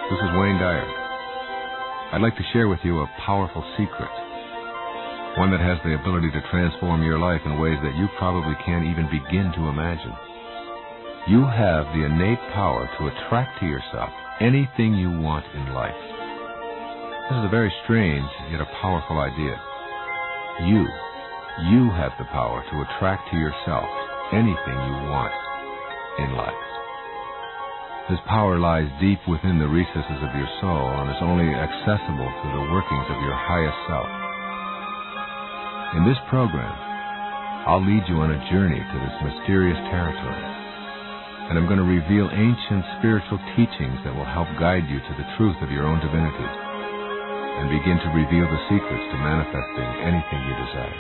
This is Wayne Dyer. I'd like to share with you a powerful secret, one that has the ability to transform your life in ways that you probably can't even begin to imagine. You have the innate power to attract to yourself anything you want in life. This is a very strange yet a powerful idea. You have the power to attract to yourself anything you want in life. This power lies deep within the recesses of your soul and is only accessible through the workings of your highest self. In this program, I'll lead you on a journey to this mysterious territory, and I'm going to reveal ancient spiritual teachings that will help guide you to the truth of your own divinity and begin to reveal the secrets to manifesting anything you desire.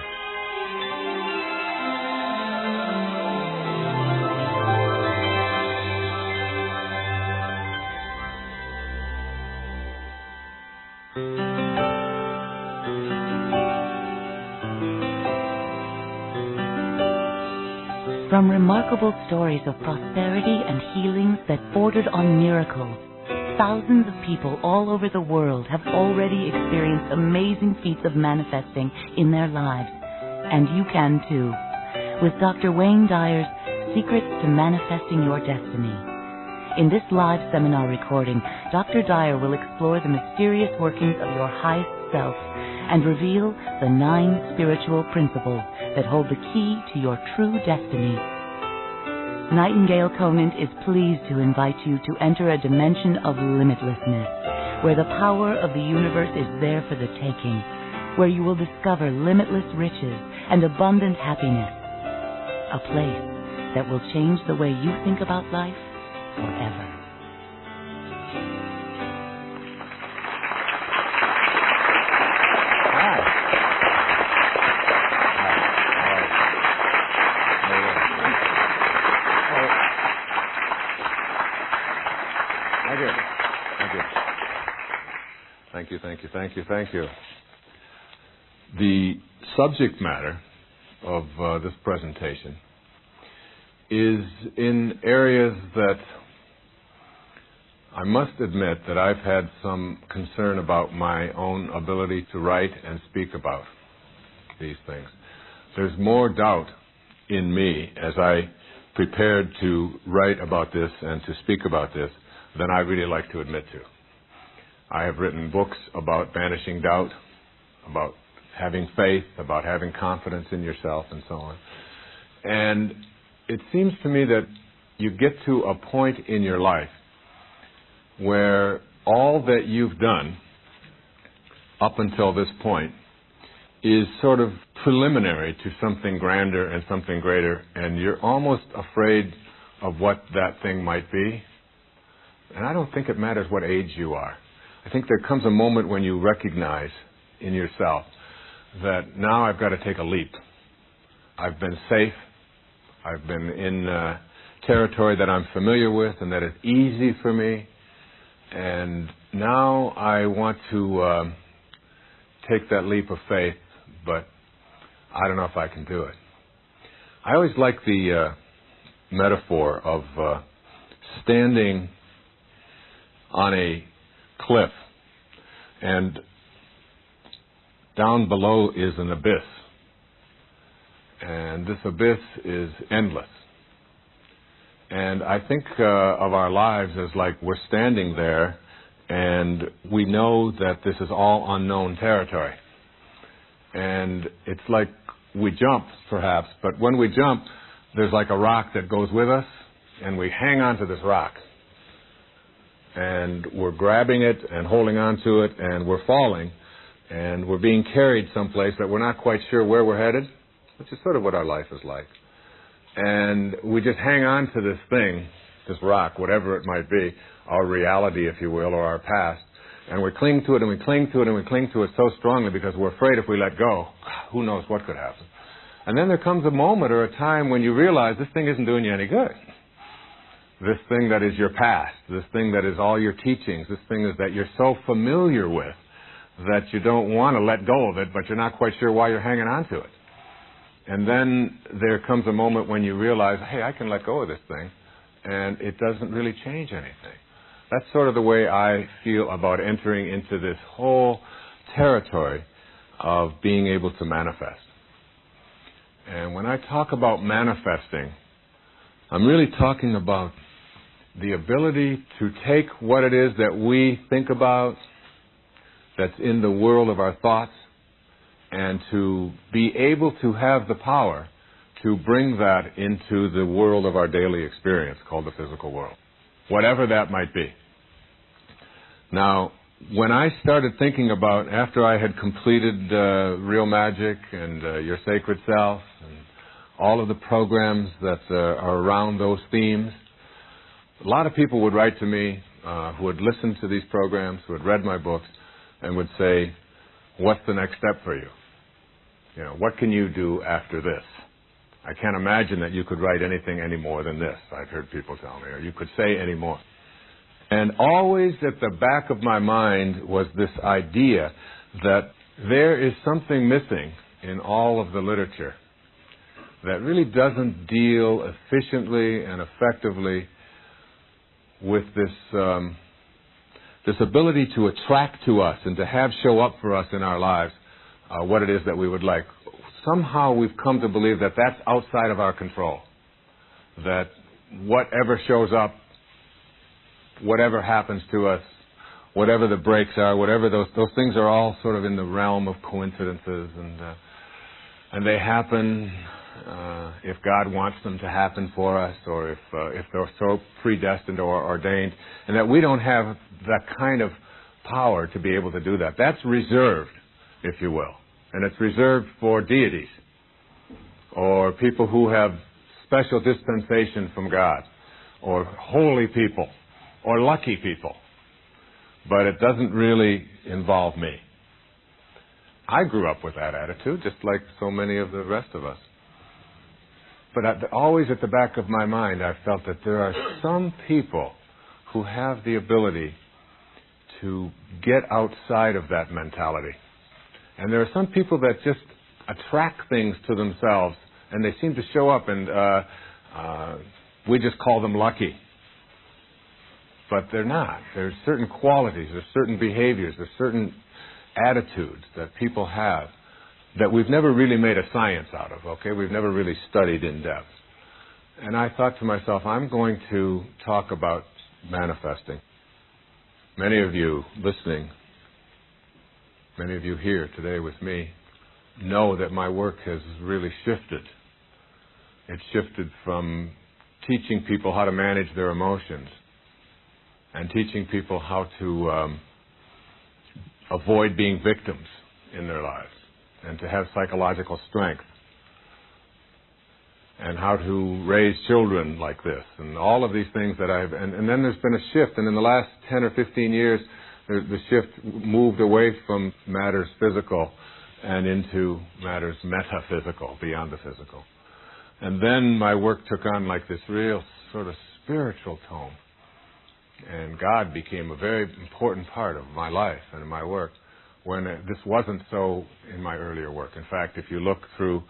From remarkable stories of prosperity and healings that bordered on miracles, thousands of people all over the world have already experienced amazing feats of manifesting in their lives. And you can too, with Dr. Wayne Dyer's Secrets to Manifesting Your Destiny. In this live seminar recording, Dr. Dyer will explore the mysterious workings of your highest self and reveal the 9 spiritual principles that hold the key to your true destiny. Nightingale Conant is pleased to invite you to enter a dimension of limitlessness, where the power of the universe is there for the taking, where you will discover limitless riches and abundant happiness, a place that will change the way you think about life forever. Thank you. The subject matter of this presentation is in areas that I must admit that I've had some concern about my own ability to write and speak about these things. There's more doubt in me as I prepared to write about this and to speak about this than I really like to admit to. I have written books about banishing doubt, about having faith, about having confidence in yourself, and so on. And it seems to me that you get to a point in your life where all that you've done up until this point is sort of preliminary to something grander and something greater, and you're almost afraid of what that thing might be. And I don't think it matters what age you are. I think there comes a moment when you recognize in yourself that now I've got to take a leap. I've been safe. I've been in territory that I'm familiar with and that is easy for me. And now I want to take that leap of faith, but I don't know if I can do it. I always like the metaphor of standing on a cliff, and down below is an abyss, and this abyss is endless. And I think of our lives as like we're standing there, and we know that this is all unknown territory. And it's like we jump, perhaps, but when we jump, there's like a rock that goes with us, and we hang on to this rock. And we're grabbing it and holding on to it, and we're falling, and we're being carried someplace that we're not quite sure where we're headed, which is sort of what our life is like. And we just hang on to this thing, this rock, whatever it might be, our reality, if you will, or our past, and we cling to it, and we cling to it, and we cling to it so strongly because we're afraid if we let go, who knows what could happen. And then there comes a moment or a time when you realize this thing isn't doing you any good. This thing that is your past, this thing that is all your teachings, this thing is that you're so familiar with that you don't want to let go of it, but you're not quite sure why you're hanging on to it. And then there comes a moment when you realize, hey, I can let go of this thing, and it doesn't really change anything. That's sort of the way I feel about entering into this whole territory of being able to manifest. And when I talk about manifesting, I'm really talking about the ability to take what it is that we think about, that's in the world of our thoughts, and to be able to have the power to bring that into the world of our daily experience called the physical world, whatever that might be. Now, when I started thinking about, after I had completed Real Magic and Your Sacred Self and all of the programs that are around those themes, a lot of people would write to me who had listened to these programs, who had read my books, and would say, what's the next step for you? You know, what can you do after this? I can't imagine that you could write anything any more than this, I've heard people tell me, or you could say any more. And always at the back of my mind was this idea that there is something missing in all of the literature that really doesn't deal efficiently and effectively with this ability to attract to us and to have show up for us in our lives what it is that we would like. Somehow we've come to believe that that's outside of our control, that whatever shows up, whatever happens to us, whatever the breaks are, whatever those things are all sort of in the realm of coincidences, and they happen if God wants them to happen for us, or if they're so predestined or ordained, and that we don't have that kind of power to be able to do that. That's reserved, if you will, and it's reserved for deities or people who have special dispensation from God, or holy people, or lucky people, but it doesn't really involve me. I grew up with that attitude, just like so many of the rest of us. But always at the back of my mind, I felt that there are some people who have the ability to get outside of that mentality. And there are some people that just attract things to themselves, and they seem to show up, and we just call them lucky. But they're not. There's certain qualities, there's certain behaviors, there's certain attitudes that people have that we've never really made a science out of, okay? We've never really studied in depth. And I thought to myself, I'm going to talk about manifesting. Many of you listening, many of you here today with me, know that my work has really shifted. It's shifted from teaching people how to manage their emotions and teaching people how to avoid being victims in their lives, and to have psychological strength, and how to raise children like this, and all of these things that I've... And then there's been a shift, and in the last 10 or 15 years, the shift moved away from matters physical and into matters metaphysical, beyond the physical. And then my work took on like this real sort of spiritual tone. And God became a very important part of my life and my work, when this wasn't so in my earlier work. In fact, if you look through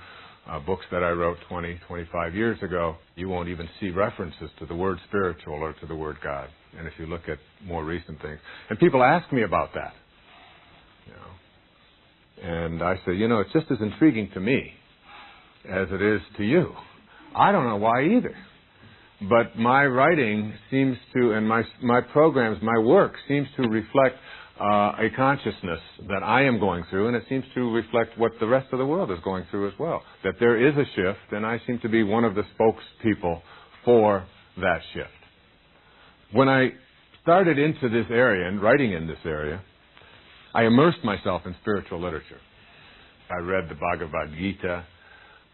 books that I wrote 20, 25 years ago, you won't even see references to the word spiritual or to the word God. And if you look at more recent things. And people ask me about that. You know. And I say, it's just as intriguing to me as it is to you. I don't know why either. But my writing seems to, and my programs, my work seems to reflect a consciousness that I am going through, and it seems to reflect what the rest of the world is going through as well. That there is a shift, and I seem to be one of the spokespeople for that shift. When I started into this area and writing in this area, I immersed myself in spiritual literature. I read the Bhagavad Gita,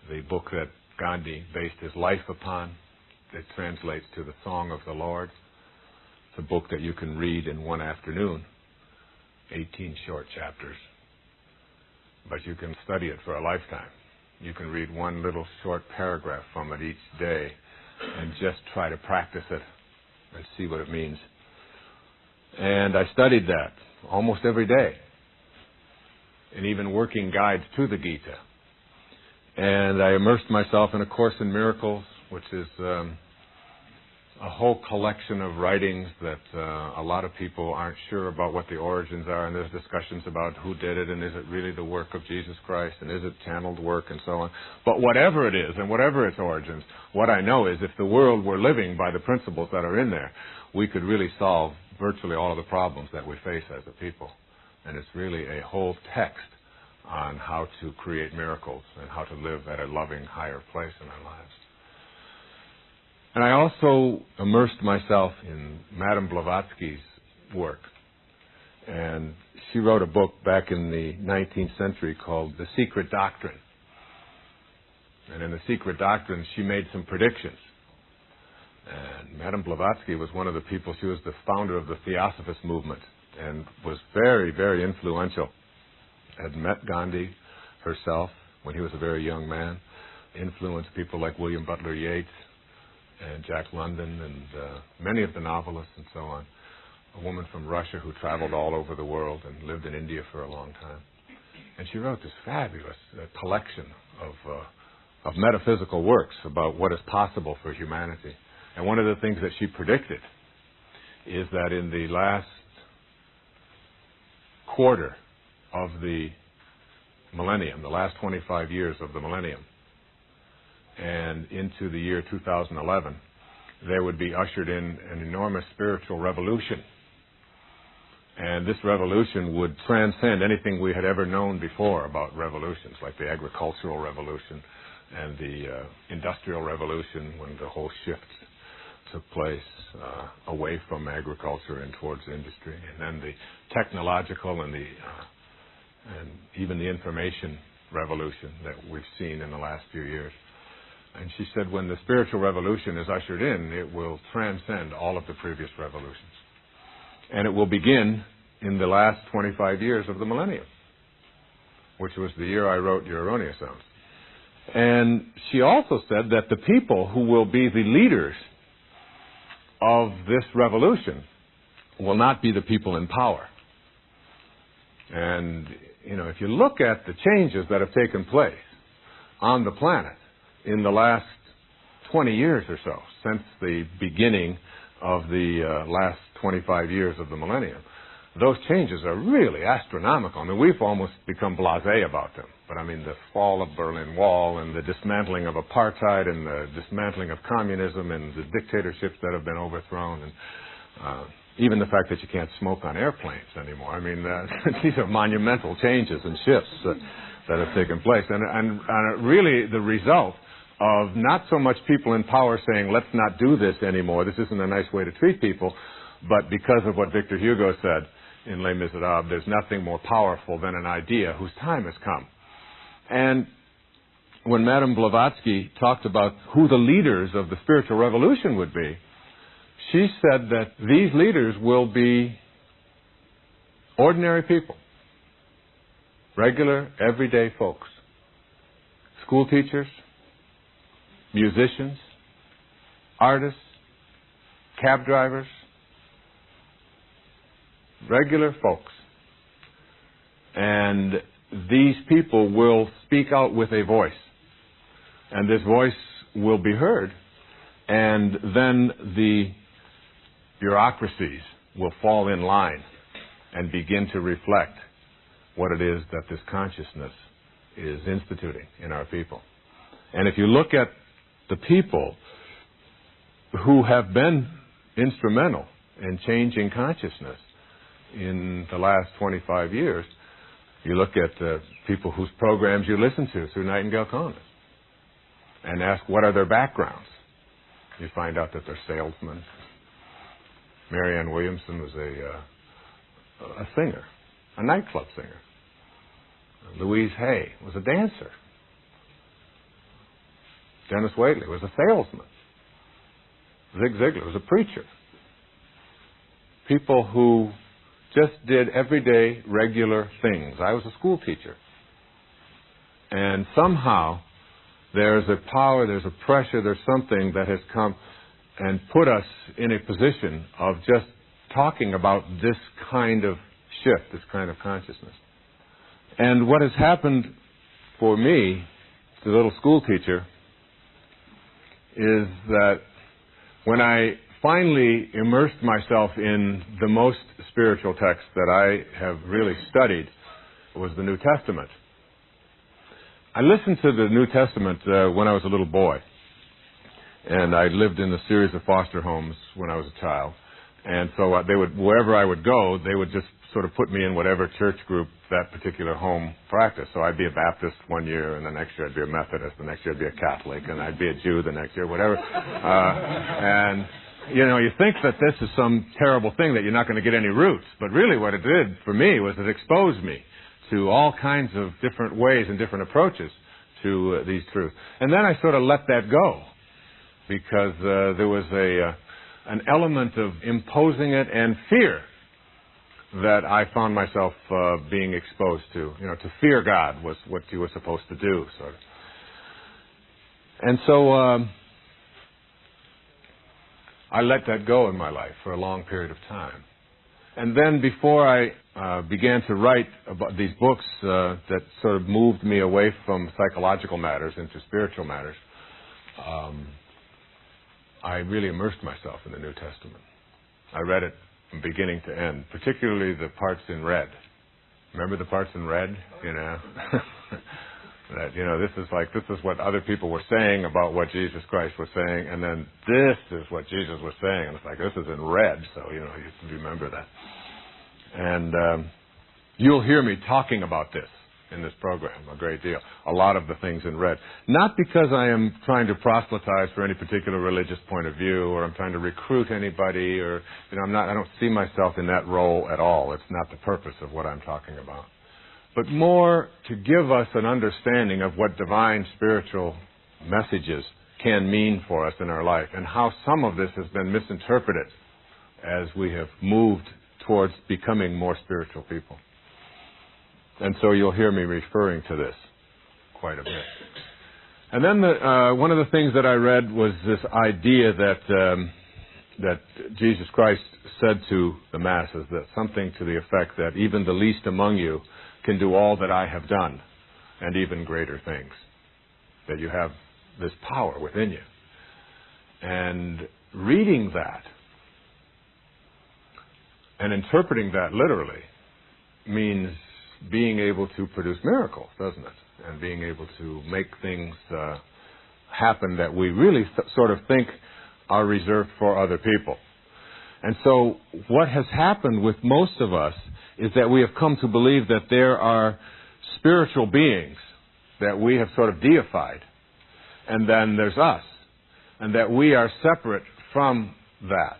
the book that Gandhi based his life upon. It translates to the Song of the Lord. It's a book that you can read in one afternoon, 18 short chapters. But you can study it for a lifetime. You can read one little short paragraph from it each day and just try to practice it and see what it means. And I studied that almost every day, and even working guides to the Gita. And I immersed myself in A Course in Miracles, which is a whole collection of writings that a lot of people aren't sure about what the origins are, and there's discussions about who did it, and is it really the work of Jesus Christ, and is it channeled work, and so on. But whatever it is, and whatever its origins, what I know is if the world were living by the principles that are in there, we could really solve virtually all of the problems that we face as a people. And it's really a whole text on how to create miracles and how to live at a loving, higher place in our lives. And I also immersed myself in Madame Blavatsky's work. And she wrote a book back in the 19th century called The Secret Doctrine. And in The Secret Doctrine, she made some predictions. And Madame Blavatsky was one of the people, she was the founder of the Theosophist movement and was very, very influential. Had met Gandhi herself when he was a very young man, influenced people like William Butler Yeats and Jack London and many of the novelists and so on. A woman from Russia who traveled all over the world and lived in India for a long time. And she wrote this fabulous collection of metaphysical works about what is possible for humanity. And one of the things that she predicted is that in the last quarter of the millennium, the last 25 years of the millennium, and into the year 2011, there would be ushered in an enormous spiritual revolution. And this revolution would transcend anything we had ever known before about revolutions, like the agricultural revolution and the industrial revolution, when the whole shift took place away from agriculture and towards industry, and then the technological and even the information revolution that we've seen in the last few years. And she said when the spiritual revolution is ushered in, it will transcend all of the previous revolutions. And it will begin in the last 25 years of the millennium, which was the year I wrote Your Erroneous Zones. And she also said that the people who will be the leaders of this revolution will not be the people in power. And, if you look at the changes that have taken place on the planet in the last 20 years or so, since the beginning of the last 25 years of the millennium, those changes are really astronomical. I mean, we've almost become blasé about them. But the fall of Berlin Wall and the dismantling of apartheid and the dismantling of communism and the dictatorships that have been overthrown, and even the fact that you can't smoke on airplanes anymore. These are monumental changes and shifts that have taken place. And really the result of not so much people in power saying, let's not do this anymore, this isn't a nice way to treat people, but because of what Victor Hugo said in Les Miserables, there's nothing more powerful than an idea whose time has come. And when Madame Blavatsky talked about who the leaders of the spiritual revolution would be, she said that these leaders will be ordinary people, regular, everyday folks, school teachers, musicians, artists, cab drivers, regular folks. And these people will speak out with a voice. And this voice will be heard. And then the bureaucracies will fall in line and begin to reflect what it is that this consciousness is instituting in our people. And if you look at the people who have been instrumental in changing consciousness in the last 25 years, you look at the people whose programs you listen to through Nightingale Congress and ask what are their backgrounds. You find out that they're salesmen. Marianne Williamson was a singer, a nightclub singer. Louise Hay was a dancer. Dennis Waitley was a salesman. Zig Ziglar was a preacher. People who just did everyday, regular things. I was a school teacher. And somehow there's a power, there's a pressure, there's something that has come and put us in a position of just talking about this kind of shift, this kind of consciousness. And what has happened for me, the little school teacher, is that when I finally immersed myself in the most spiritual text that I have really studied was the New Testament. I listened to the New Testament when I was a little boy, and I lived in a series of foster homes when I was a child. And so wherever I would go, they would just sort of put me in whatever church group that particular home practiced. So I'd be a Baptist one year, and the next year I'd be a Methodist, the next year I'd be a Catholic, and I'd be a Jew the next year, whatever. And, you think that this is some terrible thing, that you're not going to get any roots. But really what it did for me was it exposed me to all kinds of different ways and different approaches to these truths. And then I sort of let that go, because there was an element of imposing it and fear that I found myself being exposed to. To fear God was what you were supposed to do, sort of. And so I let that go in my life for a long period of time. And then before I began to write about these books that sort of moved me away from psychological matters into spiritual matters, I really immersed myself in the New Testament. I read it from beginning to end, particularly the parts in red. Remember the parts in red? That, this is what other people were saying about what Jesus Christ was saying, and then this is what Jesus was saying, and it's like, this is in red, so, you remember that. And you'll hear me talking about this in this program a great deal, a lot of the things in red. Not because I am trying to proselytize for any particular religious point of view, or I'm trying to recruit anybody, or, I don't see myself in that role at all. It's not the purpose of what I'm talking about. But more to give us an understanding of what divine spiritual messages can mean for us in our life, and how some of this has been misinterpreted as we have moved towards becoming more spiritual people. And so you'll hear me referring to this quite a bit. And then one of the things that I read was this idea that Jesus Christ said to the masses, that something to the effect that even the least among you can do all that I have done, and even greater things. That you have this power within you. And reading that and interpreting that literally means being able to produce miracles, doesn't it? And being able to make things happen that we really sort of think are reserved for other people. And so what has happened with most of us is that we have come to believe that there are spiritual beings that we have sort of deified, and then there's us, and that we are separate from that.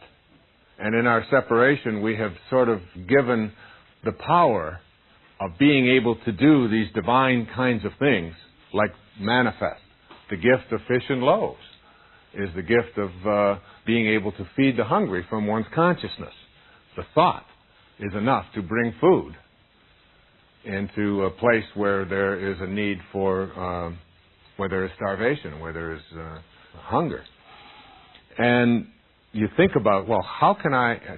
And in our separation, we have sort of given the power of being able to do these divine kinds of things, like manifest. The gift of fish and loaves is the gift of being able to feed the hungry from one's consciousness. The thought is enough to bring food into a place where there is a need for, where there is starvation, where there is hunger. And you think about, well,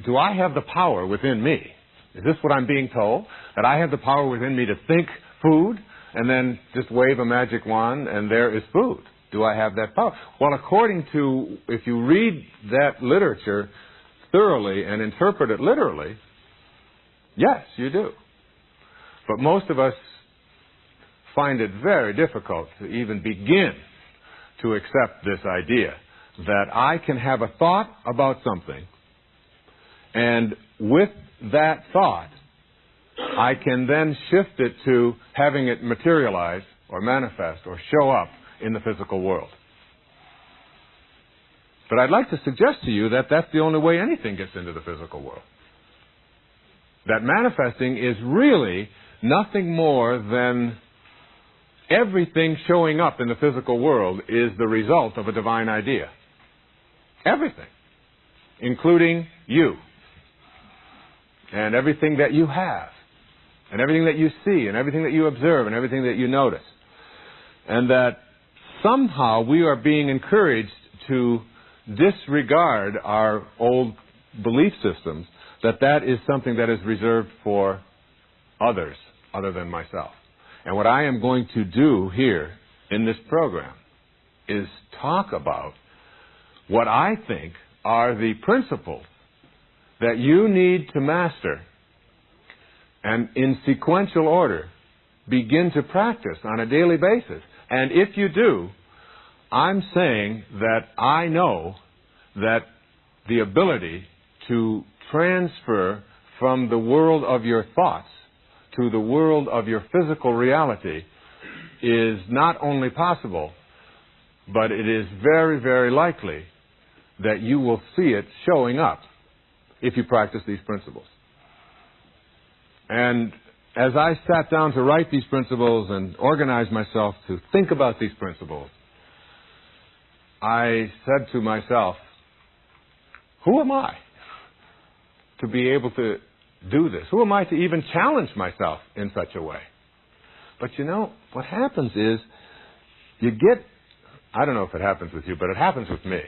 do I have the power within me? Is this what I'm being told? That I have the power within me to think food and then just wave a magic wand and there is food? Do I have that power? Well, according to, if you read that literature thoroughly and interpret it literally, yes, you do. But most of us find it very difficult to even begin to accept this idea that I can have a thought about something, and with that thought, I can then shift it to having it materialize or manifest or show up in the physical world. But I'd like to suggest to you that that's the only way anything gets into the physical world. That manifesting is really nothing more than everything showing up in the physical world is the result of a divine idea. Everything. Including you. And everything that you have. And everything that you see. And everything that you observe. And everything that you notice. And that somehow we are being encouraged to disregard our old belief systems, that is something that is reserved for others other than myself. And what I am going to do here in this program is talk about what I think are the principles that you need to master and in sequential order begin to practice on a daily basis. And if you do, I'm saying that I know that the ability to transfer from the world of your thoughts to the world of your physical reality is not only possible, but it is very, very likely that you will see it showing up if you practice these principles. And as I sat down to write these principles and organize myself to think about these principles, I said to myself, who am I to be able to do this? Who am I to even challenge myself in such a way? But you know, what happens is you get, I don't know if it happens with you, but it happens with me.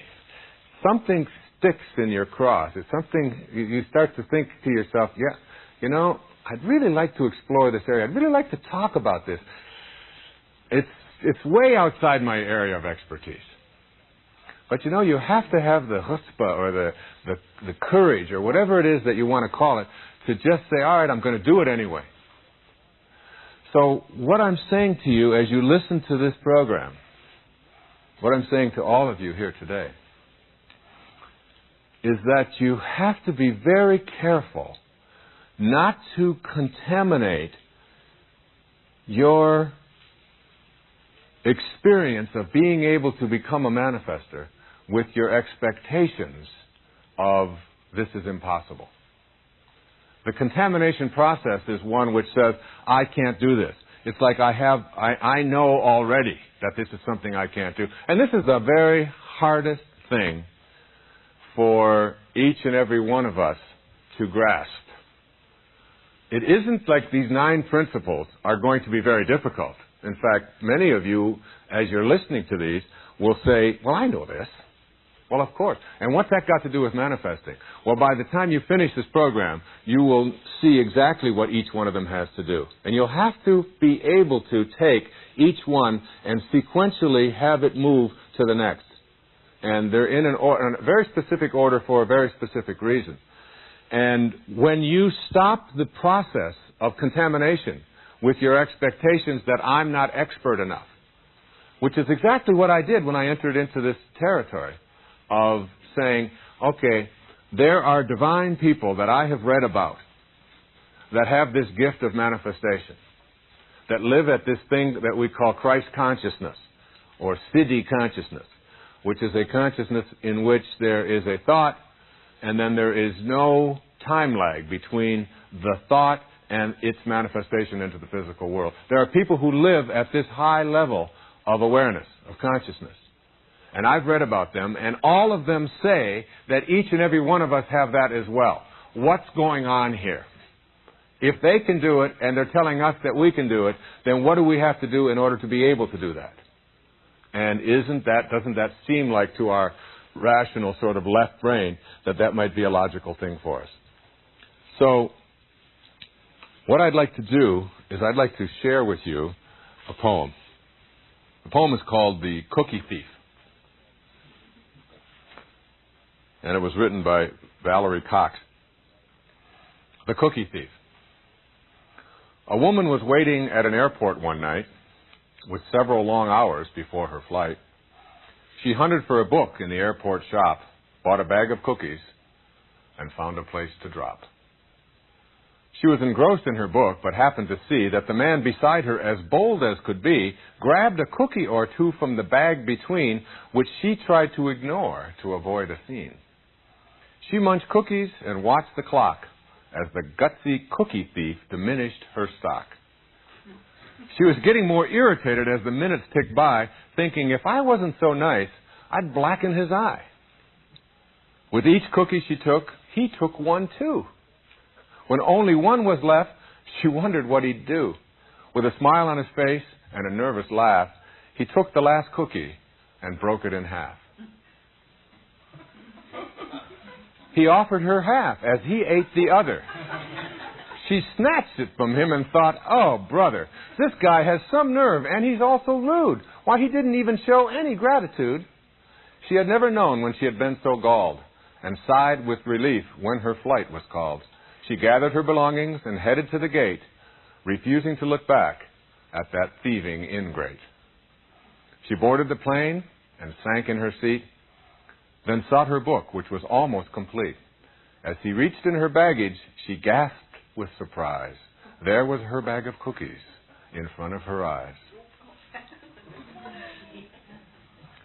Something sticks in your cross. It's something, you start to think to yourself, yeah, you know, I'd really like to explore this area. I'd really like to talk about this. It's way outside my area of expertise. But you know, you have to have the chutzpah or the courage or whatever it is that you want to call it to just say, all right, I'm going to do it anyway. So what I'm saying to you as you listen to this program, what I'm saying to all of you here today, is that you have to be very careful not to contaminate your experience of being able to become a manifester with your expectations of this is impossible. The contamination process is one which says, I can't do this. It's like I know already that this is something I can't do. And this is the very hardest thing for each and every one of us to grasp. It isn't like these 9 principles are going to be very difficult. In fact, many of you, as you're listening to these, will say, well, I know this. Well, of course. And what's that got to do with manifesting? Well, by the time you finish this program, you will see exactly what each one of them has to do. And you'll have to be able to take each one and sequentially have it move to the next. And they're in a very specific order for a very specific reason. And when you stop the process of contamination with your expectations that I'm not expert enough, which is exactly what I did when I entered into this territory of saying, okay, there are divine people that I have read about that have this gift of manifestation, that live at this thing that we call Christ consciousness or Siddhi consciousness, which is a consciousness in which there is a thought and then there is no time lag between the thought and its manifestation into the physical world. There are people who live at this high level of awareness, of consciousness. And I've read about them, and all of them say that each and every one of us have that as well. What's going on here? If they can do it, and they're telling us that we can do it, then what do we have to do in order to be able to do that? And doesn't that seem like to our rational sort of left brain that might be a logical thing for us? So, what I'd like to do is I'd like to share with you a poem. The poem is called The Cookie Thief. And it was written by Valerie Cox. The Cookie Thief. A woman was waiting at an airport one night with several long hours before her flight. She hunted for a book in the airport shop, bought a bag of cookies, and found a place to drop. She was engrossed in her book, but happened to see that the man beside her, as bold as could be, grabbed a cookie or two from the bag between, which she tried to ignore to avoid a scene. She munched cookies and watched the clock as the gutsy cookie thief diminished her stock. She was getting more irritated as the minutes ticked by, thinking, if I wasn't so nice, I'd blacken his eye. With each cookie she took, he took one too. When only one was left, she wondered what he'd do. With a smile on his face and a nervous laugh, he took the last cookie and broke it in half. He offered her half as he ate the other. She snatched it from him and thought, oh, brother, this guy has some nerve, and he's also rude. Why, he didn't even show any gratitude. She had never known when she had been so galled, and sighed with relief when her flight was called. She gathered her belongings and headed to the gate, refusing to look back at that thieving ingrate. She boarded the plane and sank in her seat, then sought her book, which was almost complete. As she reached in her baggage, she gasped with surprise. There was her bag of cookies in front of her eyes.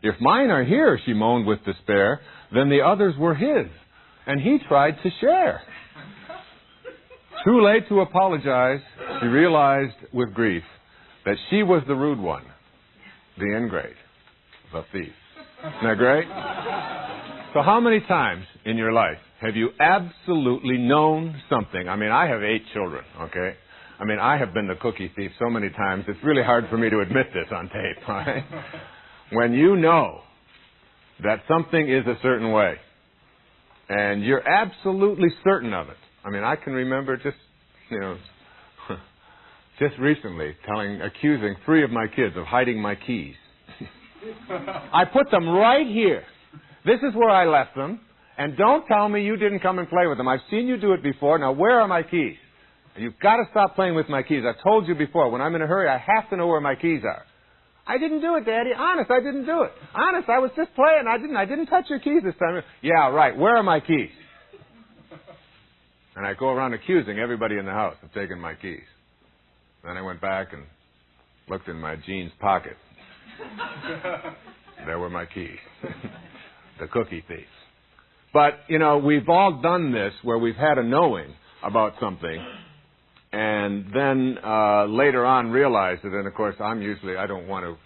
If mine are here, she moaned with despair, then the others were his, and he tried to share. Too late to apologize, she realized with grief that she was the rude one, the ingrate, the thief. Isn't that great? So how many times in your life have you absolutely known something? I mean, I have 8 children, okay? I mean, I have been the cookie thief so many times, it's really hard for me to admit this on tape, all right? When you know that something is a certain way, and you're absolutely certain of it. I mean, I can remember just recently accusing 3 of my kids of hiding my keys. I put them right here. This is where I left them, and don't tell me you didn't come and play with them. I've seen you do it before. Now, where are my keys? You've got to stop playing with my keys. I've told you before, when I'm in a hurry, I have to know where my keys are. I didn't do it, Daddy. Honest, I didn't do it. Honest, I was just playing. I didn't touch your keys this time. Yeah, right. Where are my keys? And I go around accusing everybody in the house of taking my keys. Then I went back and looked in my jeans pocket. There were my keys. The cookie thief. But, we've all done this where we've had a knowing about something and then later on realized it. And, of course, I don't want to,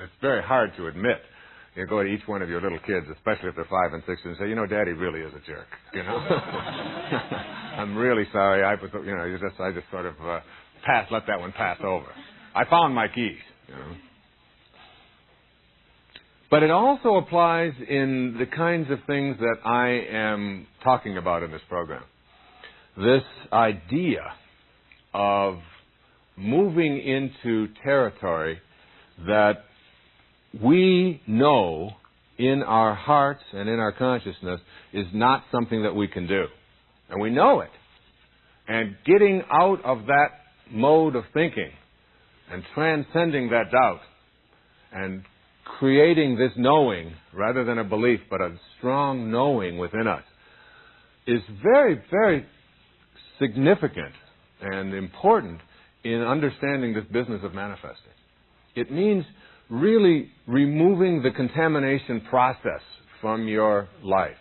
it's very hard to admit. You go to each one of your little kids, especially if they're 5 and 6, and say, Daddy really is a jerk, I'm really sorry. I just sort of let that one pass over. I found my keys, But it also applies in the kinds of things that I am talking about in this program. This idea of moving into territory that we know in our hearts and in our consciousness is not something that we can do. And we know it. And getting out of that mode of thinking and transcending that doubt and creating this knowing rather than a belief, but a strong knowing within us is very, very significant and important in understanding this business of manifesting. It means really removing the contamination process from your life.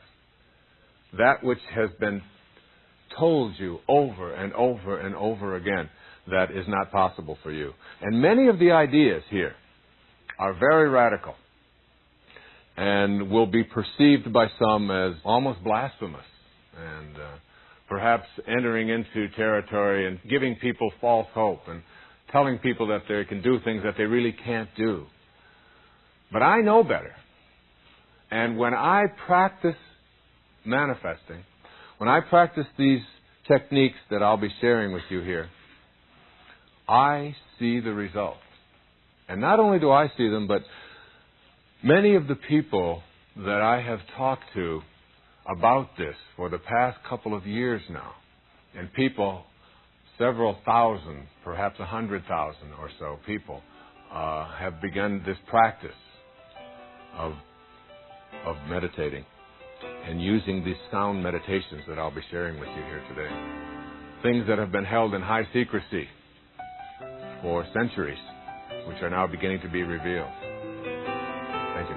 That which has been told you over and over and over again that is not possible for you. And many of the ideas here are very radical and will be perceived by some as almost blasphemous and perhaps entering into territory and giving people false hope and telling people that they can do things that they really can't do. But I know better. And when I practice manifesting, when I practice these techniques that I'll be sharing with you here, I see the results. And not only do I see them, but many of the people that I have talked to about this for the past couple of years now, and people, several thousand, perhaps 100,000 or so people, have begun this practice of meditating and using these sound meditations that I'll be sharing with you here today. Things that have been held in high secrecy for centuries, which are now beginning to be revealed. Thank you.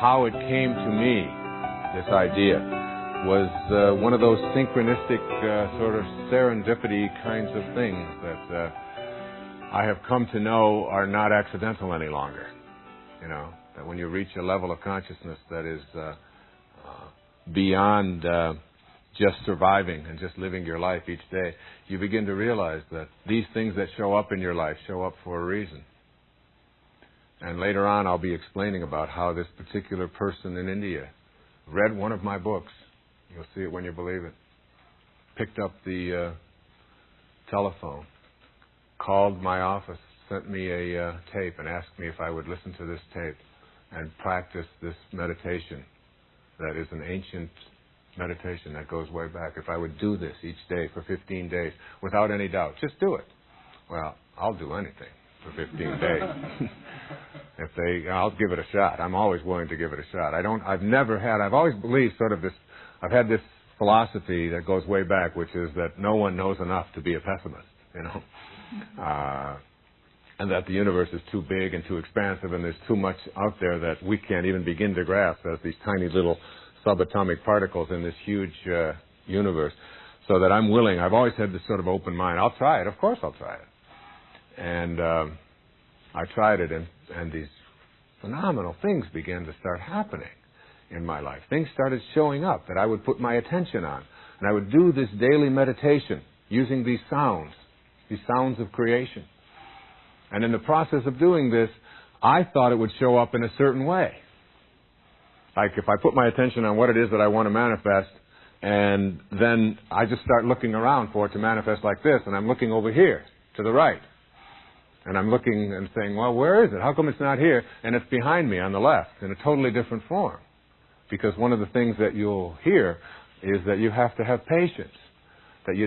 How it came to me, this idea, was one of those synchronistic sort of serendipity kinds of things that I have come to know are not accidental any longer. That when you reach a level of consciousness that is beyond just surviving and just living your life each day, you begin to realize that these things that show up in your life show up for a reason. And later on, I'll be explaining about how this particular person in India read one of my books. You'll see it when you believe it. Picked up the telephone, called my office, sent me a tape, and asked me if I would listen to this tape and practice this meditation that is an ancient meditation that goes way back. If I would do this each day for 15 days without any doubt, just do it. Well, I'll do anything for 15 days. I'll give it a shot. I'm always willing to give it a shot. I've always believed sort of this, I've had this philosophy that goes way back, which is that no one knows enough to be a pessimist, and that the universe is too big and too expansive and there's too much out there that we can't even begin to grasp as these tiny little subatomic particles in this huge universe. So that I'm willing, I've always had this sort of open mind. I'll try it. Of course I'll try it. And I tried it, and these phenomenal things began to start happening in my life. Things started showing up that I would put my attention on. And I would do this daily meditation using these sounds of creation. And in the process of doing this, I thought it would show up in a certain way. Like if I put my attention on what it is that I want to manifest, and then I just start looking around for it to manifest like this, and I'm looking over here to the right. And I'm looking and saying, well, where is it? How come it's not here? And it's behind me on the left in a totally different form. Because one of the things that you'll hear is that you have to have patience. That you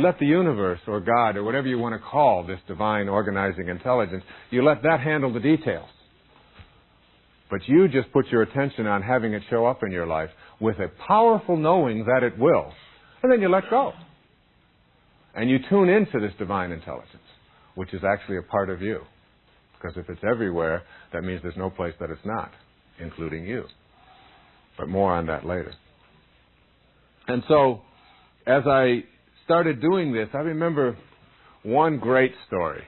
let the universe or God or whatever you want to call this divine organizing intelligence, you let that handle the details. But you just put your attention on having it show up in your life with a powerful knowing that it will. And then you let go. And you tune into this divine intelligence, which is actually a part of you. Because if it's everywhere, that means there's no place that it's not, including you. But more on that later. And so, as I started doing this, I remember one great story.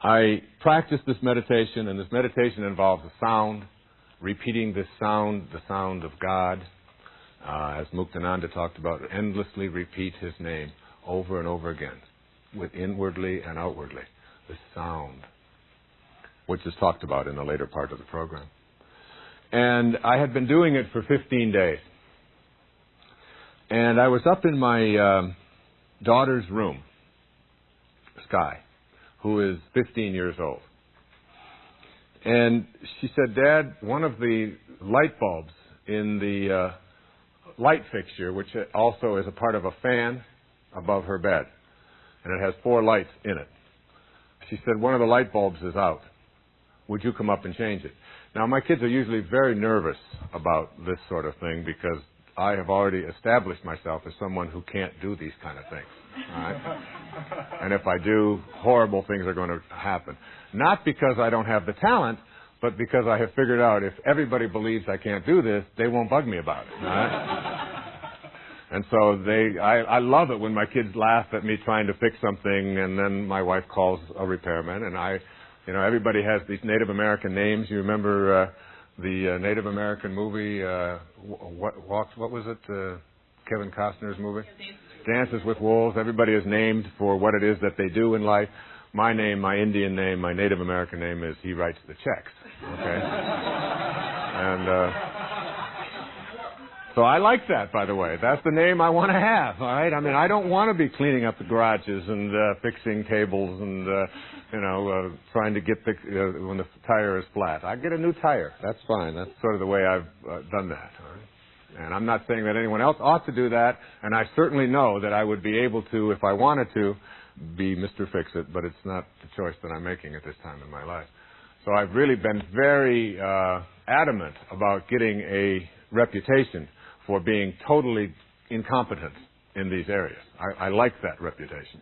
I practiced this meditation, and this meditation involves a sound, repeating this sound, the sound of God. As Muktananda talked about, endlessly repeat His name over and over again, with inwardly and outwardly, the sound, which is talked about in the later part of the program. And I had been doing it for 15 days. And I was up in my daughter's room, Sky, who is 15 years old. And she said, Dad, one of the light bulbs in the light fixture, which also is a part of a fan above her bed, and it has 4 lights in it. She said, one of the light bulbs is out. Would you come up and change it? Now, my kids are usually very nervous about this sort of thing because I have already established myself as someone who can't do these kind of things. All right? And if I do, horrible things are going to happen. Not because I don't have the talent, but because I have figured out if everybody believes I can't do this, they won't bug me about it. All right? And so I love it when my kids laugh at me trying to fix something, and then my wife calls a repairman, and everybody has these Native American names. You remember the Native American movie, what was it? Kevin Costner's movie? Dances with Wolves. Everybody is named for what it is that they do in life. My name, my Indian name, my Native American name is He Writes the Checks. Okay? And so I like that, by the way. That's the name I want to have, all right? I mean, I don't want to be cleaning up the garages and fixing cables and, trying to get when the tire is flat. I get a new tire. That's fine. That's sort of the way I've done that, all right? And I'm not saying that anyone else ought to do that, and I certainly know that I would be able to, if I wanted to, be Mr. Fix-It, but it's not the choice that I'm making at this time in my life. So I've really been very adamant about getting a reputation for being totally incompetent in these areas. I like that reputation.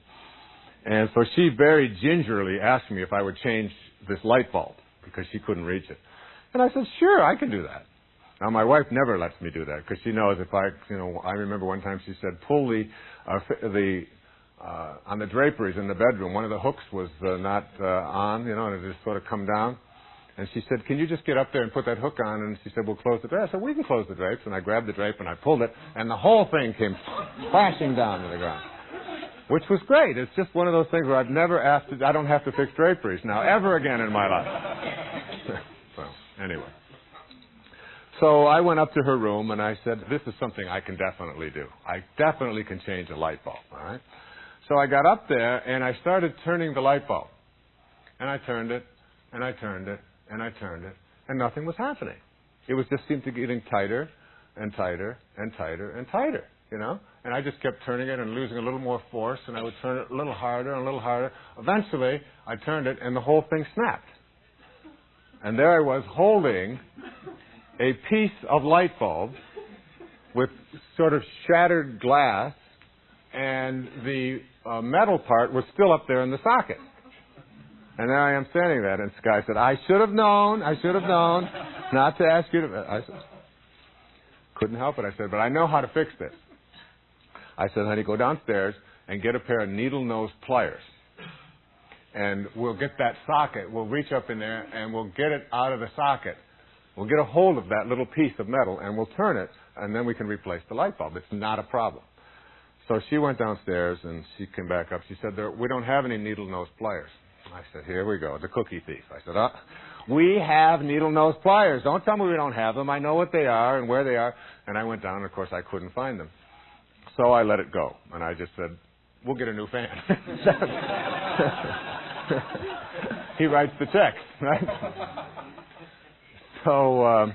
And so she very gingerly asked me if I would change this light bulb because she couldn't reach it. And I said, sure, I can do that. Now, my wife never lets me do that because she knows if I remember one time she said, pull on the draperies in the bedroom, one of the hooks was not on, and it just sort of come down. And she said, can you just get up there and put that hook on? And she said, we'll close the drapes. I said, we can close the drapes. And I grabbed the drape and I pulled it, and the whole thing came crashing down to the ground, which was great. It's just one of those things where I've never asked to, I don't have to fix draperies now ever again in my life. Well, anyway. So I went up to her room and I said, this is something I can definitely do. I definitely can change a light bulb, all right? So I got up there and I started turning the light bulb. And I turned it, and I turned it, and I turned it, and nothing was happening. It was just seemed to be getting tighter and tighter and tighter and tighter, you know? And I just kept turning it and losing a little more force, and I would turn it a little harder and a little harder. Eventually, I turned it, and the whole thing snapped. And there I was holding a piece of light bulb with sort of shattered glass, and the metal part was still up there in the socket. And there I am standing there, and Sky said, I should have known not to ask you to... I said, couldn't help it. I said, but I know how to fix this. I said, honey, go downstairs and get a pair of needle-nose pliers. And we'll get that socket, we'll reach up in there, and we'll get it out of the socket. We'll get a hold of that little piece of metal, and we'll turn it, and then we can replace the light bulb. It's not a problem. So she went downstairs, and she came back up. She said, we don't have any needle-nose pliers. I said, here we go, the cookie thief. I said, we have needle-nose pliers. Don't tell me we don't have them. I know what they are and where they are. And I went down, and of course, I couldn't find them. So I let it go. And I just said, we'll get a new fan. He writes the checks, right? So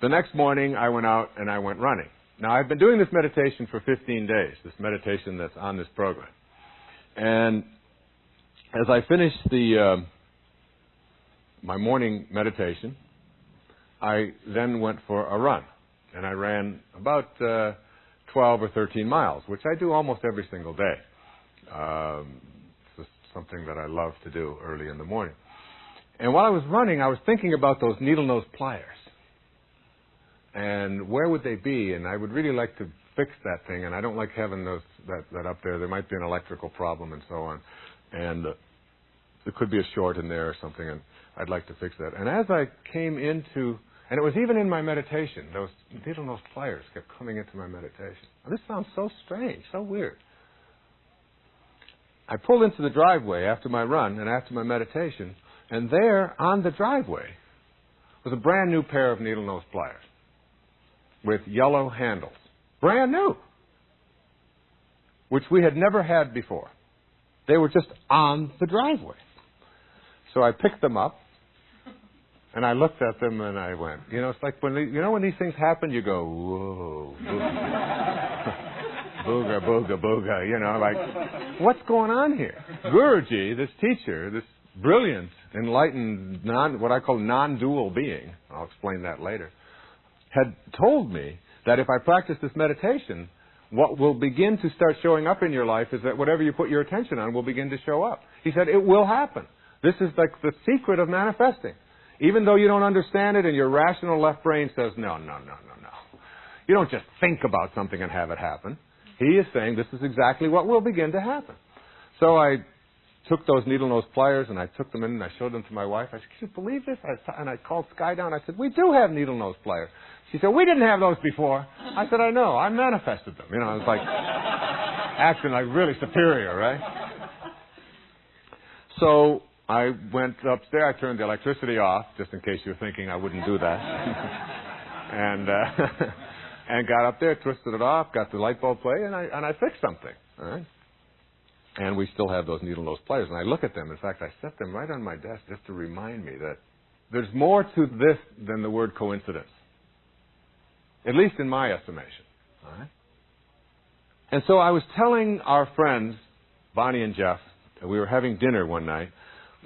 the next morning, I went out and I went running. Now, I've been doing this meditation for 15 days, this meditation that's on this program. And as I finished my morning meditation, I then went for a run. And I ran about 12 or 13 miles, which I do almost every single day. It's just something that I love to do early in the morning. And while I was running, I was thinking about those needle-nose pliers. And where would they be? And I would really like to fix that thing, and I don't like having that up there. There might be an electrical problem and so on. And there could be a short in there or something, and I'd like to fix that. And as I came into, and it was even in my meditation, those needle-nose pliers kept coming into my meditation. Now, this sounds so strange, so weird. I pulled into the driveway after my run and after my meditation, and there on the driveway was a brand new pair of needle-nose pliers with yellow handles. Brand new. Which we had never had before. They were just on the driveway. So I picked them up, and I looked at them, and I went, it's like when these things happen, you go, whoa, booga, booga, booga, like, what's going on here? Guruji, this teacher, this brilliant, enlightened, what I call non-dual being, I'll explain that later, had told me that if I practice this meditation, what will begin to start showing up in your life is that whatever you put your attention on will begin to show up. He said, it will happen. This is like the secret of manifesting. Even though you don't understand it and your rational left brain says, no. You don't just think about something and have it happen. He is saying this is exactly what will begin to happen. So I took those needle-nose pliers and I took them in and I showed them to my wife. I said, can you believe this? And I called Sky down. I said, we do have needle-nose pliers. She said, we didn't have those before. I said, I know. I manifested them. I was like acting like really superior, right? So I went upstairs. I turned the electricity off, just in case you were thinking I wouldn't do that. And got up there, twisted it off, got the light bulb play, and I fixed something. All right? And we still have those needle-nose pliers. And I look at them. In fact, I set them right on my desk just to remind me that there's more to this than the word coincidence. At least in my estimation. All right? And so I was telling our friends, Bonnie and Jeff, that we were having dinner one night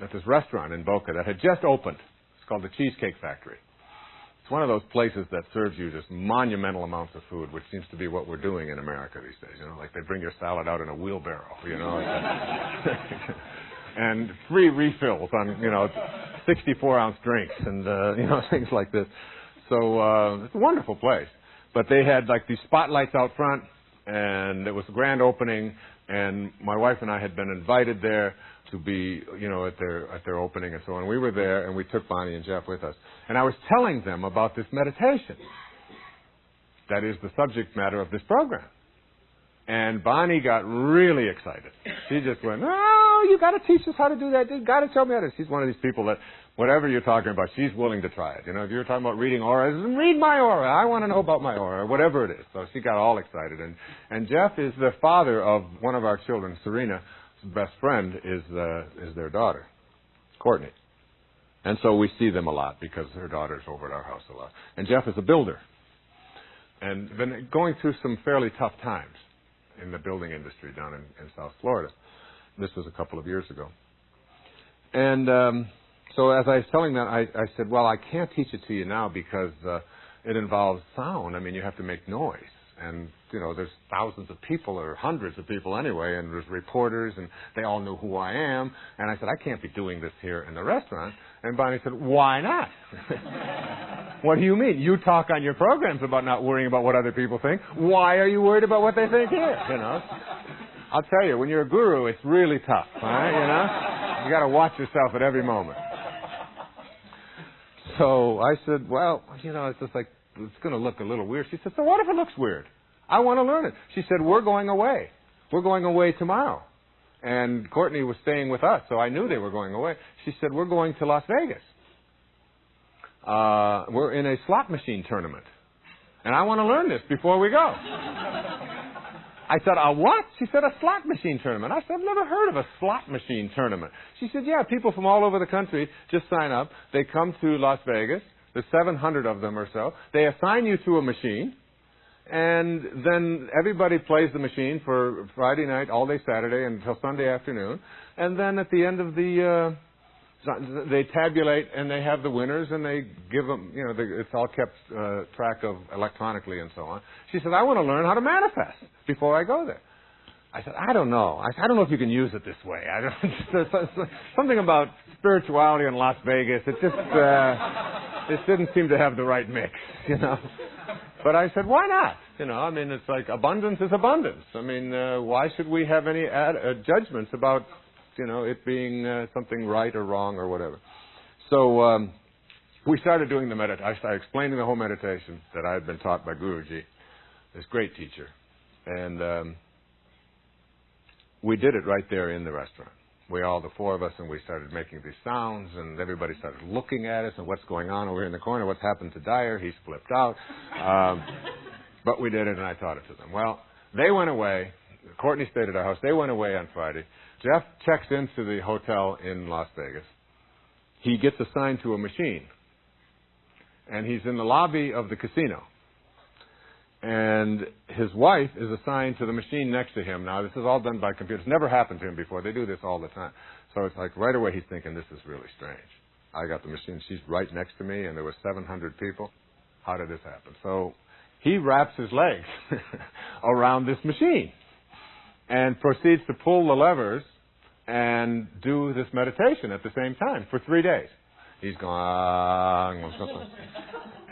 at this restaurant in Boca that had just opened. It's called the Cheesecake Factory. It's one of those places that serves you just monumental amounts of food, which seems to be what we're doing in America these days. Like they bring your salad out in a wheelbarrow, and free refills on, 64-ounce drinks and, things like this. So it's a wonderful place. But they had like these spotlights out front, and it was a grand opening, and my wife and I had been invited there to be, at their opening and so on. We were there, and we took Bonnie and Jeff with us. And I was telling them about this meditation. That is the subject matter of this program. And Bonnie got really excited. She just went, "Oh, you got to teach us how to do that. You got to tell me how to." She's one of these people that whatever you're talking about, she's willing to try it. If you're talking about reading auras, read my aura. I want to know about my aura, whatever it is. So she got all excited. And Jeff is the father of one of our children, Serena's best friend is their daughter, Courtney. And so we see them a lot because her daughter's over at our house a lot. And Jeff is a builder and been going through some fairly tough times in the building industry down in South Florida. This was a couple of years ago. And so as I was telling them, I said, well, I can't teach it to you now because it involves sound. I mean, you have to make noise. And, there's thousands of people or hundreds of people anyway, and there's reporters, and they all know who I am. And I said, I can't be doing this here in the restaurant. And Bonnie said, why not? What do you mean? You talk on your programs about not worrying about what other people think. Why are you worried about what they think here? I'll tell you, when you're a guru, it's really tough, right? You got to watch yourself at every moment. So I said, well, it's just like, it's going to look a little weird. She said, so what if it looks weird? I want to learn it. She said, we're going away. We're going away tomorrow. And Courtney was staying with us, so I knew they were going away. She said, we're going to Las Vegas. We're in a slot machine tournament. And I want to learn this before we go. I said, a what? She said, a slot machine tournament. I said, I've never heard of a slot machine tournament. She said, yeah, people from all over the country just sign up. They come to Las Vegas. There's 700 of them or so. They assign you to a machine. And then everybody plays the machine for Friday night, all day Saturday, until Sunday afternoon. And then at the end of they tabulate and they have the winners and they give them, it's all kept track of electronically and so on. She said, I want to learn how to manifest before I go there. I said, I don't know. I don't know if you can use it this way. Something about spirituality in Las Vegas, it just it didn't seem to have the right mix, But I said, why not? It's like abundance is abundance. Why should we have any judgments about, it being something right or wrong or whatever? So we started doing the meditation. I started explaining the whole meditation that I had been taught by Guruji, this great teacher. And we did it right there in the restaurant. The four of us, and we started making these sounds, and everybody started looking at us, and what's going on over here in the corner, what's happened to Dyer, he's flipped out. But we did it, and I taught it to them. Well, they went away. Courtney stayed at our house. They went away on Friday. Jeff checks into the hotel in Las Vegas. He gets assigned to a machine, and he's in the lobby of the casino. And his wife is assigned to the machine next to him. Now, this is all done by computers. Never happened to him before. They do this all the time. So it's like right away he's thinking, this is really strange. I got the machine. She's right next to me, and there were 700 people. How did this happen? So he wraps his legs around this machine and proceeds to pull the levers and do this meditation at the same time for 3 days. He's going,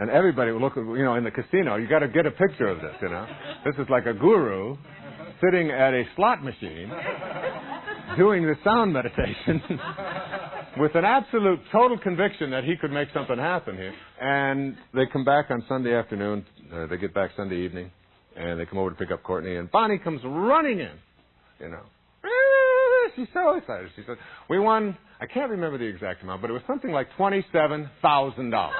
and everybody would look, in the casino. You got to get a picture of this, This is like a guru sitting at a slot machine doing the sound meditation with an absolute total conviction that he could make something happen here. And they come back on Sunday afternoon. They get back Sunday evening, and they come over to pick up Courtney. And Bonnie comes running in, She's so excited. She said, we won, I can't remember the exact amount, but it was something like $27,000.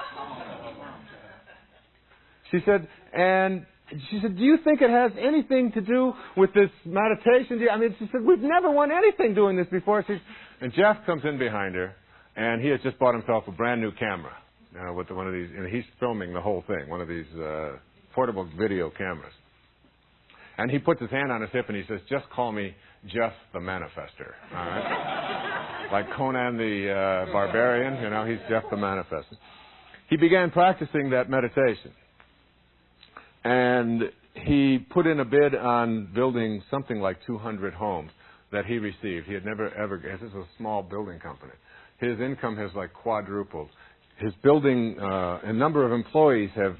She said, do you think it has anything to do with this meditation? She said, we've never won anything doing this before. And Jeff comes in behind her, and he has just bought himself a brand new camera with one of these, and he's filming the whole thing, one of these portable video cameras. And he puts his hand on his hip and he says, just call me Jeff the Manifester. All right? Like Conan the Barbarian, he's Jeff the Manifester. He began practicing that meditation. And he put in a bid on building something like 200 homes that he received. He had never ever, this is a small building company. His income has quadrupled. His building, a number of employees have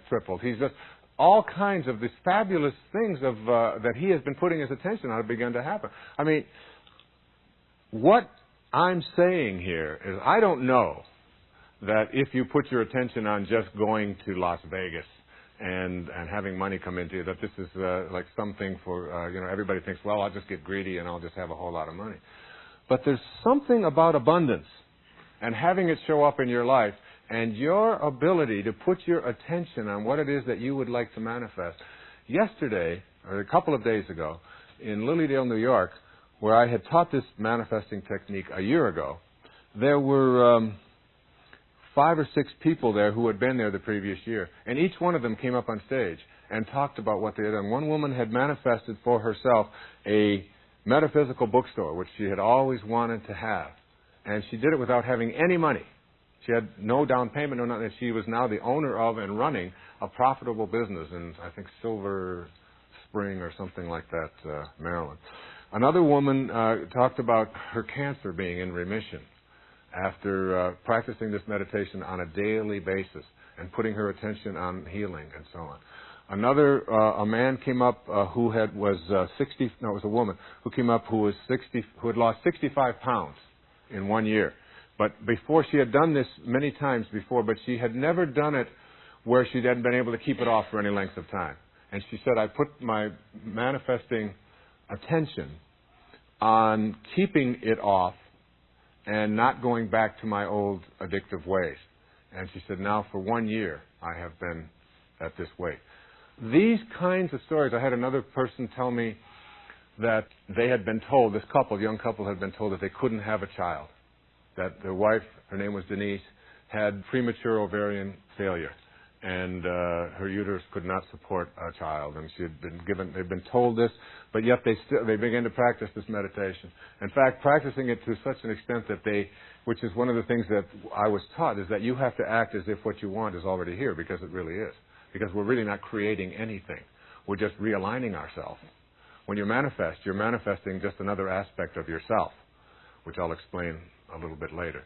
tripled. He's just, all kinds of these fabulous things that he has been putting his attention on have begun to happen. what I'm saying here is I don't know that if you put your attention on just going to Las Vegas and having money come into you, that this is like something for, everybody thinks, well, I'll just get greedy and I'll just have a whole lot of money. But there's something about abundance and having it show up in your life and your ability to put your attention on what it is that you would like to manifest. Yesterday, or a couple of days ago, in Lilydale, New York, where I had taught this manifesting technique a year ago, there were 5 or 6 people there who had been there the previous year. And each one of them came up on stage and talked about what they had done. One woman had manifested for herself a metaphysical bookstore, which she had always wanted to have. And she did it without having any money. She had no down payment, no nothing. She was now the owner of and running a profitable business in, I think, Silver Spring or something like that, Maryland. Another woman talked about her cancer being in remission after practicing this meditation on a daily basis and putting her attention on healing and so on. Another, a man came up who it was a woman who came up who had lost 65 pounds in 1 year. But before, she had done this many times before, but she had never done it where she hadn't been able to keep it off for any length of time. And she said, I put my manifesting attention on keeping it off and not going back to my old addictive ways. And she said, now for 1 year, I have been at this weight. These kinds of stories, I had another person tell me that they had been told, this couple, young couple, had been told that they couldn't have a child. That their wife, her name was Denise, had premature ovarian failure. And her uterus could not support a child. And they'd been told this, but yet they began to practice this meditation. In fact, practicing it to such an extent that which is one of the things that I was taught, is that you have to act as if what you want is already here, because it really is. Because we're really not creating anything. We're just realigning ourselves. When you manifest, you're manifesting just another aspect of yourself, which I'll explain a little bit later.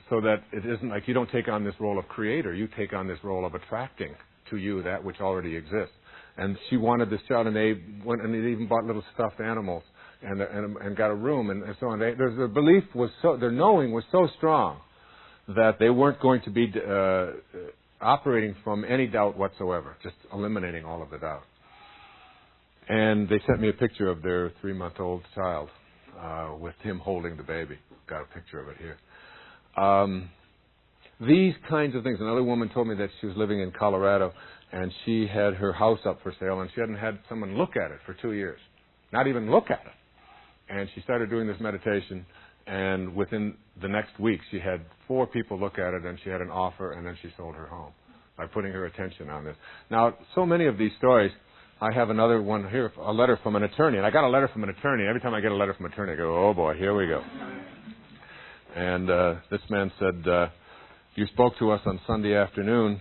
So that it isn't like you don't take on this role of creator, you take on this role of attracting to you that which already exists. And she wanted this child, and they went and they even bought little stuffed animals and got a room and so on. Their belief was their knowing was so strong that they weren't going to be operating from any doubt whatsoever, just eliminating all of the doubt. And they sent me a picture of their 3-month-old child with him holding the baby. Got a picture of it here. These kinds of things. Another woman told me that she was living in Colorado and she had her house up for sale and she hadn't had someone look at it for 2 years. Not even look at it. And she started doing this meditation, and within the next week she had 4 people look at it, and she had an offer, and then she sold her home by putting her attention on this. Now, so many of these stories, I have another one here, a letter from an attorney. And I got a letter from an attorney. Every time I get a letter from an attorney, I go, oh boy, here we go. And this man said, you spoke to us on Sunday afternoon.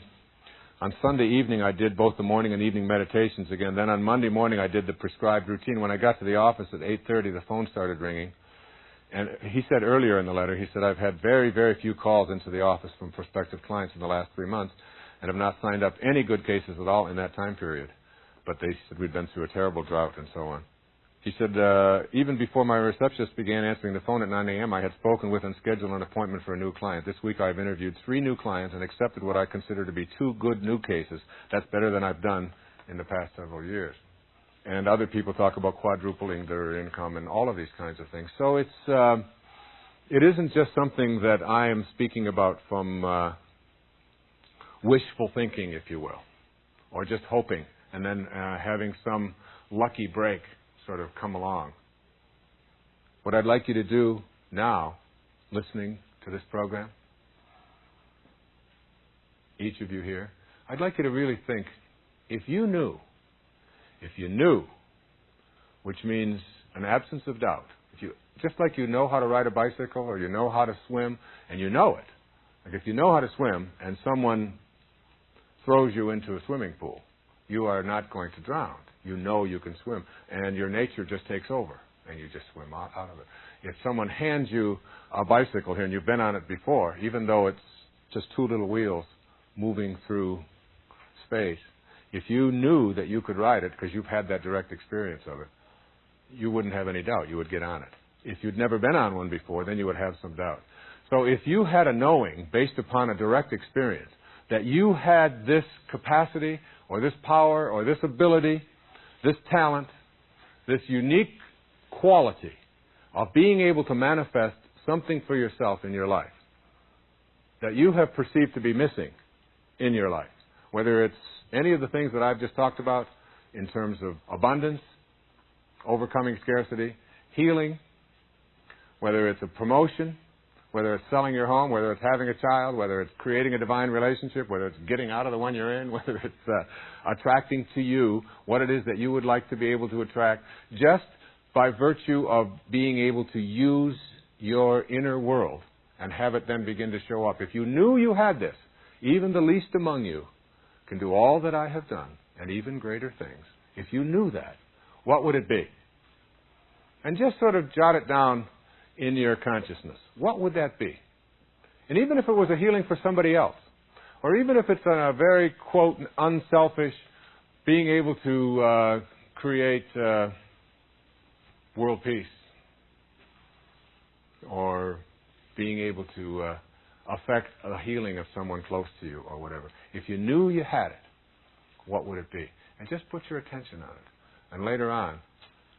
On Sunday evening, I did both the morning and evening meditations again. Then on Monday morning, I did the prescribed routine. When I got to the office at 8:30, the phone started ringing. And he said earlier in the letter, he said, I've had very, very few calls into the office from prospective clients in the last 3 months and have not signed up any good cases at all in that time period. But they said we'd been through a terrible drought and so on. He said, even before my receptionist began answering the phone at 9 a.m., I had spoken with and scheduled an appointment for a new client. This week I've interviewed 3 new clients and accepted what I consider to be 2 good new cases. That's better than I've done in the past several years. And other people talk about quadrupling their income and all of these kinds of things. So it isn't just something that I am speaking about from wishful thinking, if you will, or just hoping and then having some lucky break sort of come along. What I'd like you to do now, listening to this program, each of you here, I'd like you to really think, if you knew, which means an absence of doubt, just like you know how to ride a bicycle or you know how to swim and you know it, like if you know how to swim and someone throws you into a swimming pool, you are not going to drown. You know you can swim, and your nature just takes over, and you just swim out of it. If someone hands you a bicycle here, and you've been on it before, even though it's just 2 little wheels moving through space, if you knew that you could ride it, because you've had that direct experience of it, you wouldn't have any doubt. You would get on it. If you'd never been on one before, then you would have some doubt. So if you had a knowing based upon a direct experience that you had this capacity or this power or this ability, this talent, this unique quality of being able to manifest something for yourself in your life that you have perceived to be missing in your life, whether it's any of the things that I've just talked about in terms of abundance, overcoming scarcity, healing, whether it's a promotion, whether it's selling your home, whether it's having a child, whether it's creating a divine relationship, whether it's getting out of the one you're in, whether it's attracting to you what it is that you would like to be able to attract, just by virtue of being able to use your inner world and have it then begin to show up. If you knew you had this, even the least among you can do all that I have done and even greater things. If you knew that, what would it be? And just sort of jot it down in your consciousness. What would that be? And even if it was a healing for somebody else, or even if it's a very, quote, unselfish, being able to create world peace, or being able to affect a healing of someone close to you or whatever. If you knew you had it, what would it be? And just put your attention on it. And later on,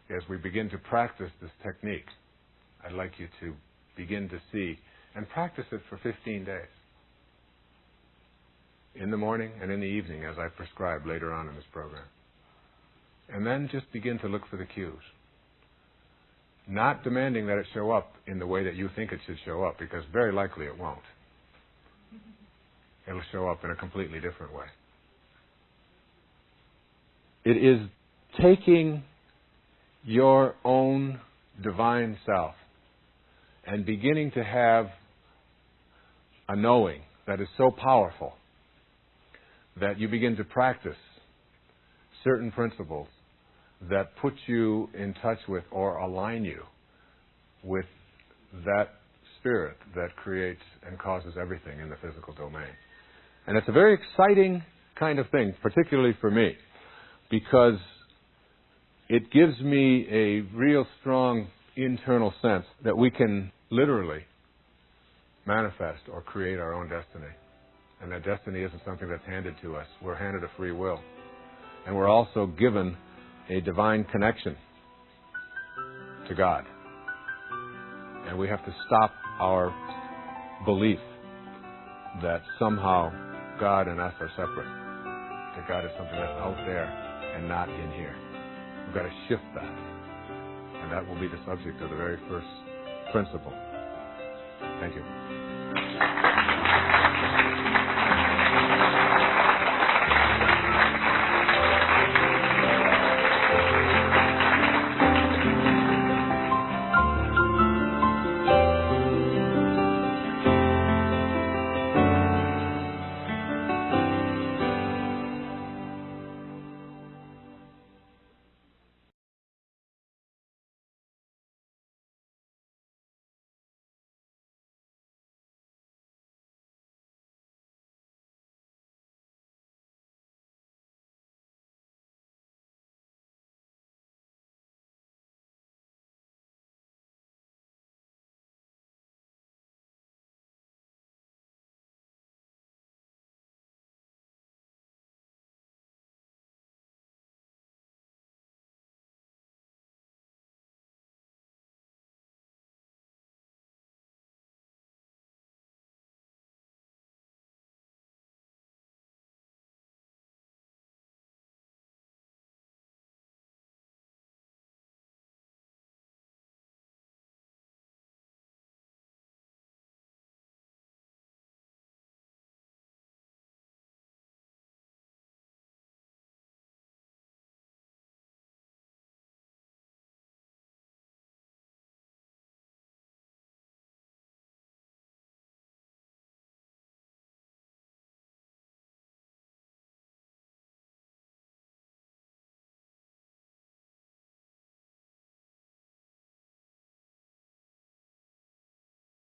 as we begin to practice this technique, I'd like you to begin to see and practice it for 15 days. In the morning and in the evening, as I prescribe later on in this program. And then just begin to look for the cues. Not demanding that it show up in the way that you think it should show up, because very likely it won't. It'll show up in a completely different way. It is taking your own divine self and beginning to have a knowing that is so powerful that you begin to practice certain principles that put you in touch with or align you with that spirit that creates and causes everything in the physical domain. And it's a very exciting kind of thing, particularly for me, because it gives me a real strong internal sense that we can literally manifest or create our own destiny. And that destiny isn't something that's handed to us. We're handed a free will. And we're also given a divine connection to God. And we have to stop our belief that somehow God and us are separate. That God is something that's out there and not in here. We've got to shift that. And that will be the subject of the very first principle. Thank you.